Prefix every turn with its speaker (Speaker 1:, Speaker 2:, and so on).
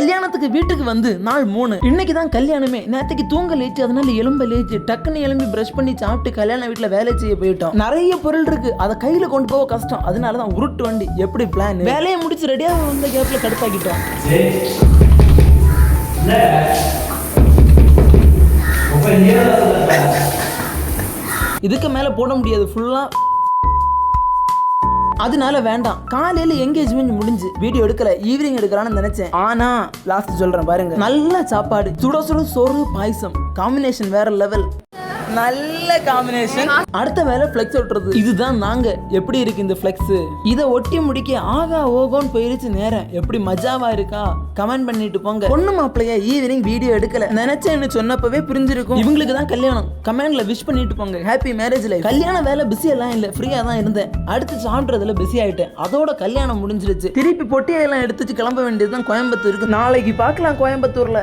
Speaker 1: கல்யாணத்துக்கு வீட்டுக்கு வந்து நாள் 3. இன்னைக்கு தான் கல்யாணமே. நேற்றுக்கு தூங்க லேச்சு, அதனால எலும்ப லேச்சு. டக்குன்னு எழும்பி பிரஷ் பண்ணி சாப்பிட்டு கல்யாண வீட்டுல வேலை செய்ய போயிட்டோம். நிறைய பொருள் இருக்கு, அதை கையில கொண்டு போக கஷ்டம். அதனாலதான் உருட்டு வண்டி. எப்படி பிளான்? வேலையை முடிச்சு ரெடியா வந்த கேப்ல கடுப்பாக்கிட்டோம். இதுக்கு மேல போட முடியாது ஃபுல்லா, அதனால வேண்டாம். காலையில எங்கேஜ்மெண்ட் முடிஞ்சு வீடியோ எடுக்கல, ஈவினிங் எடுக்கலாம்னு நினைச்சேன். ஆனா லாஸ்ட் சொல்றேன் பாருங்க. நல்ல சாப்பாடு, சுட சுட சோறு பாயசம், காம்பினேஷன் வேற லெவல். நல்ல காம்பினேஷன். அடுத்த வேலை ஃப்ளெக்ஸ் ஒட்டுறது. இதுதான் நாங்க. எப்படி இருக்கு இந்த ஃப்ளெக்ஸ்? இதை ஒட்டி முடிக்க ஆகா ஓகோன்னு போயிருச்சு நேரம். எப்படி மஜாவா இருக்கா? கமெண்ட் பண்ணிட்டு போங்க. பொண்ணு மாப்பிள்ளையா ஈவினிங் வீடியோ எடுக்கல நினைச்சேன்னு சொன்னப்பவே புரிஞ்சிருக்கும். இவங்களுக்கு தான் கல்யாணம். கமெண்ட்ல விஷ் பண்ணிட்டு போங்க. Happy marriage life. கல்யாண வேலை பிஸி எல்லாம் இல்ல, ஃப்ரீயா தான் இருந்தேன். அடுத்து சாப்பிட்றதுல பிஸி ஆயிட்டேன். அதோட கல்யாணம் முடிஞ்சிருச்சு. திருப்பி பொட்டியெல்லாம் எடுத்துச்சு கிளம்ப வேண்டியதுதான் கோயம்புத்தூருக்கு. நாளைக்கு பார்க்கலாம் கோயம்புத்தூர்ல.